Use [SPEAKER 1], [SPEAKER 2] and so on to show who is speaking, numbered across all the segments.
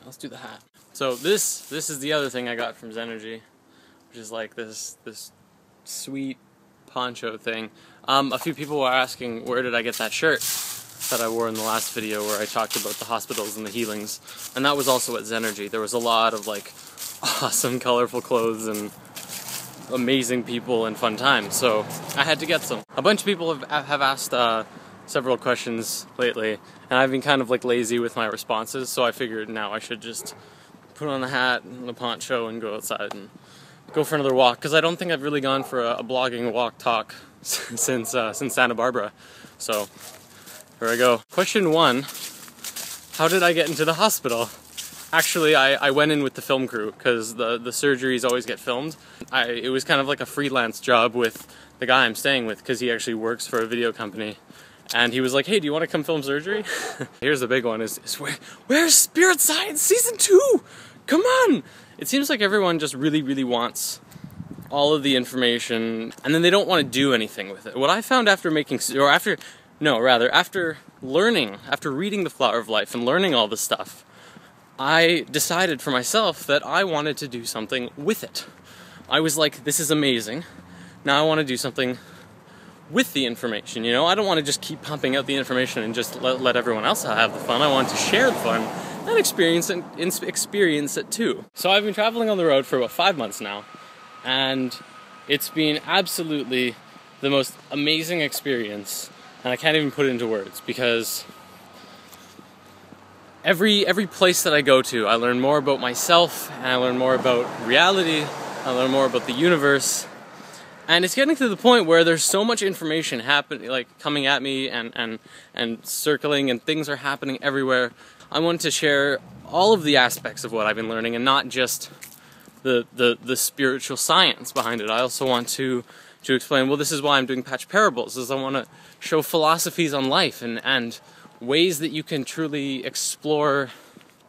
[SPEAKER 1] let's do the hat. So this is the other thing I got from Zenergy, which is like this sweet poncho thing. A few people were asking where did I get that shirt that I wore in the last video where I talked about the hospitals and the healings, and that was also at Zenergy. There was a lot of like awesome colorful clothes and amazing people and fun times, so I had to get some. A bunch of people have asked several questions lately, and I've been kind of like lazy with my responses, so I figured now I should just put on the hat and the poncho and go outside and go for another walk, because I don't think I've really gone for a blogging walk talk since Santa Barbara. So here I go. Question 1, how did I get into the hospital? Actually, I went in with the film crew because the surgeries always get filmed. It was kind of like a freelance job with the guy I'm staying with because he actually works for a video company. And he was like, hey, do you want to come film surgery? Here's the big one, is where's Spirit Science Season 2? Come on! It seems like everyone just really wants all of the information, and then they don't want to do anything with it. What I found after reading The Flower of Life and learning all this stuff, I decided for myself that I wanted to do something with it. I was like, this is amazing. Now I want to do something with the information, you know? I don't want to just keep pumping out the information and just let everyone else have the fun. I want to share the fun and experience it too. So I've been traveling on the road for about 5 months now, and it's been absolutely the most amazing experience, and I can't even put it into words, because every place that I go to, I learn more about myself, and I learn more about reality, I learn more about the universe. And it's getting to the point where there's so much information happening, like coming at me and circling, and things are happening everywhere. I want to share all of the aspects of what I've been learning, and not just the spiritual science behind it. I also want to explain, well, this is why I'm doing Patch Parables, is I want to show philosophies on life and ways that you can truly explore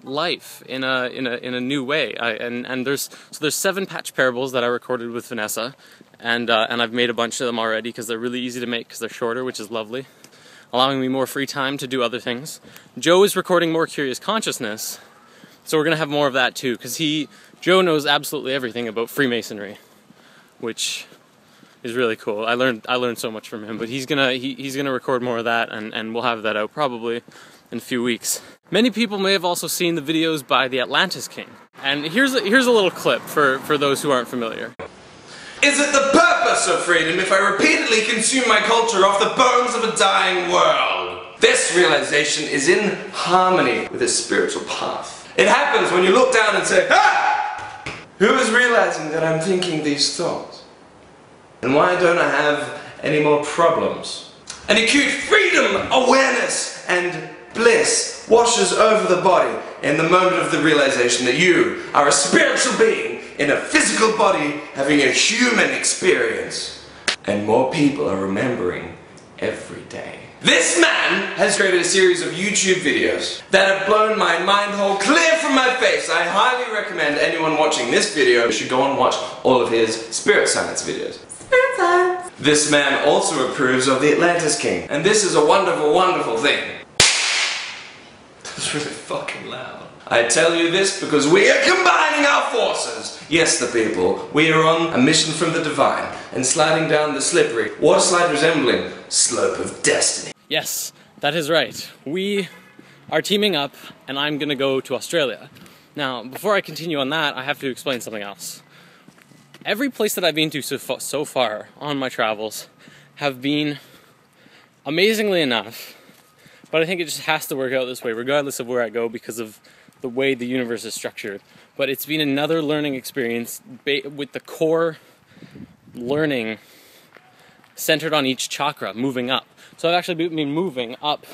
[SPEAKER 1] life in a new way. And there's 7 Patch Parables that I recorded with Vanessa, and I've made a bunch of them already because they're really easy to make because they're shorter, which is lovely, allowing me more free time to do other things. Joe is recording More Curious Consciousness, so we're gonna have more of that too, because Joe knows absolutely everything about Freemasonry, which is really cool. I learned so much from him, but he's gonna record more of that, and we'll have that out probably in a few weeks. Many people may have also seen the videos by the Atlantis King, and here's a little clip for those who aren't familiar.
[SPEAKER 2] Is it the purpose of freedom if I repeatedly consume my culture off the bones of a dying world? This realization is in harmony with its spiritual path. It happens when you look down and say, ah! Who is realizing that I'm thinking these thoughts? And why don't I have any more problems? An acute freedom, awareness, and bliss washes over the body in the moment of the realization that you are a spiritual being in a physical body having a human experience. And more people are remembering every day. This man has created a series of YouTube videos that have blown my mind hole clear from my face. I highly recommend anyone watching this video should go and watch all of his Spirit Science videos. Spirit Science! This man also approves of the Atlantis King, and this is a wonderful, wonderful thing. That's really fucking loud. I tell you this because we are combining our forces. Yes, the people. We are on a mission from the divine and sliding down the slippery, water slide resembling slope of destiny.
[SPEAKER 1] Yes, that is right. We are teaming up, and I'm gonna go to Australia. Now, before I continue on that, I have to explain something else. Every place that I've been to so far on my travels have been, amazingly enough, but I think it just has to work out this way regardless of where I go because of the way the universe is structured. But it's been another learning experience with the core learning centered on each chakra, moving up. So I've actually been moving up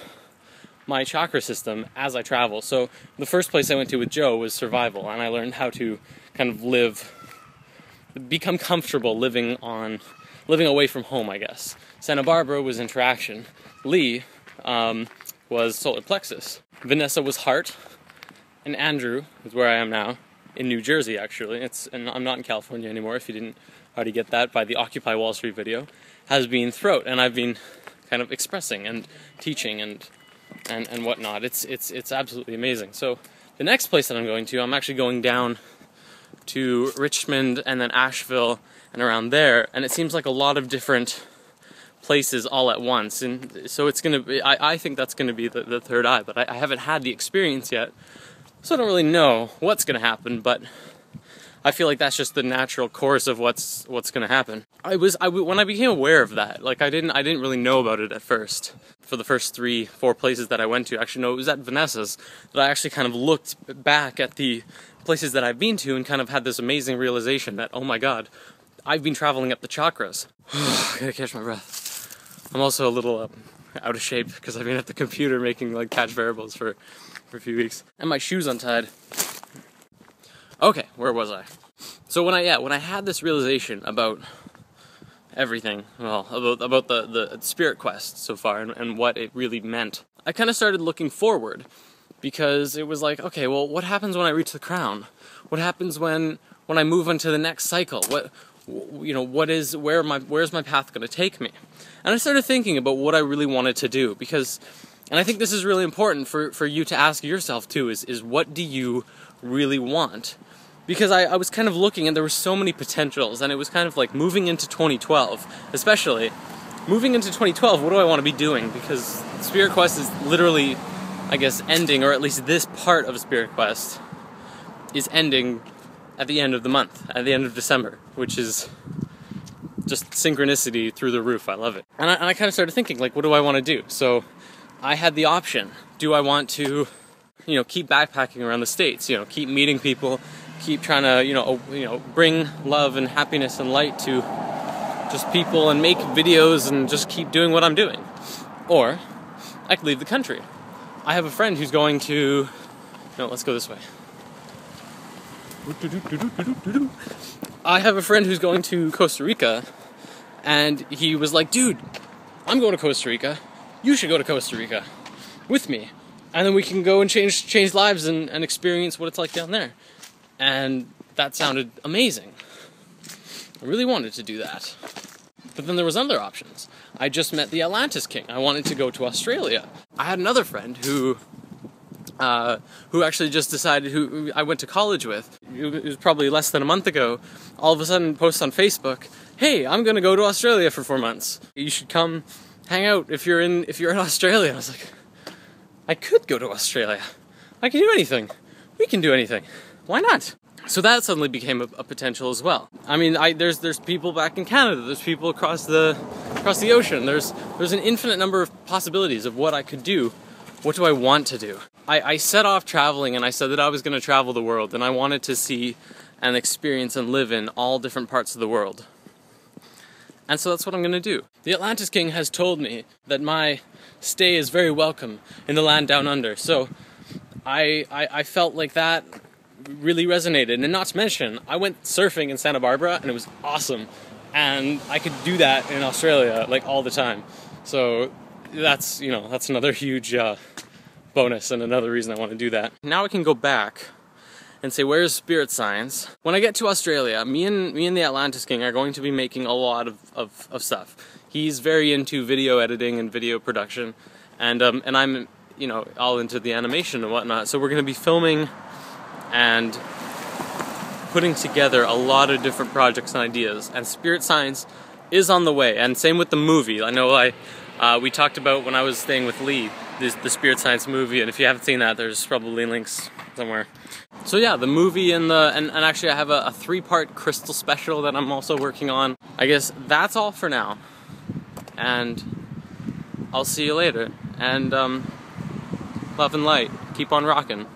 [SPEAKER 1] my chakra system as I travel. So the first place I went to with Joe was survival, and I learned how to kind of become comfortable living away from home, I guess. Santa Barbara was interaction. Lee was solar plexus. Vanessa was heart. And Andrew is where I am now, in New Jersey actually. And I'm not in California anymore, if you didn't already get that by the Occupy Wall Street video, has been throat, and I've been kind of expressing and teaching and whatnot. It's absolutely amazing. So The next place that I'm going to, I'm actually going down to Richmond and then Asheville and around there, and it seems like a lot of different places all at once, and so it's gonna be, I think that's gonna be the third eye, but I haven't had the experience yet, so I don't really know what's gonna happen, but I feel like that's just the natural course of what's gonna happen. When I became aware of that, like I didn't really know about it at first. For the first 3-4 places that I went to, actually no, it was at Vanessa's that I actually kind of looked back at the places that I've been to and kind of had this amazing realization that, oh my god, I've been traveling up the chakras. I gotta catch my breath. I'm also a little out of shape because I've been at the computer making like patch variables for a few weeks. And my shoe's untied. Okay, where was I? So when I had this realization about everything, well, about the Spirit Quest so far and what it really meant, I kind of started looking forward, because it was like, okay, well, what happens when I reach the crown? What happens when I move into the next cycle? Where's my path going to take me? And I started thinking about what I really wanted to do, and I think this is really important for you to ask yourself too, is what do you really want? Because I was kind of looking, and there were so many potentials, and it was kind of like moving into 2012, especially. Moving into 2012, what do I want to be doing? Because Spirit Quest is literally, I guess, ending, or at least this part of Spirit Quest is ending at the end of the month, at the end of December, which is just synchronicity through the roof. I love it. And I kind of started thinking, like, what do I want to do? So I had the option. Do I want to, keep backpacking around the States, keep meeting people, keep trying to, bring love and happiness and light to just people and make videos and just keep doing what I'm doing? Or I could leave the country. I have a friend who's going to, let's go this way. I have a friend who's going to Costa Rica, and he was like, dude, I'm going to Costa Rica. You should go to Costa Rica with me. And then we can go and change lives and experience what it's like down there. And that sounded amazing. I really wanted to do that. But then there was other options. I just met the Atlantis King. I wanted to go to Australia. I had another friend who actually just decided, who I went to college with, it was probably less than a month ago, all of a sudden posts on Facebook, hey, I'm gonna go to Australia for 4 months. You should come hang out if you're in Australia. And I was like, I could go to Australia. I can do anything. We can do anything. Why not? So that suddenly became a potential as well. I mean, there's people back in Canada. There's people across the ocean. There's an infinite number of possibilities of what I could do. What do I want to do? I set off traveling, and I said that I was going to travel the world, and I wanted to see and experience and live in all different parts of the world. And so that's what I'm going to do. The Atlantis King has told me that my stay is very welcome in the land down under. So I felt like that really resonated. And not to mention, I went surfing in Santa Barbara, and it was awesome. And I could do that in Australia, like, all the time. So that's another huge bonus and another reason I want to do that. Now I can go back and say, where's Spirit Science? When I get to Australia, me and the Atlantis King are going to be making a lot of stuff. He's very into video editing and video production, and I'm, all into the animation and whatnot. So we're going to be filming and putting together a lot of different projects and ideas. And Spirit Science is on the way, and same with the movie. I know we talked about when I was staying with Lee, the Spirit Science movie, and if you haven't seen that, there's probably links somewhere. So yeah, the movie and actually I have a 3-part Crystal special that I'm also working on. I guess that's all for now, and I'll see you later. And love and light. Keep on rocking.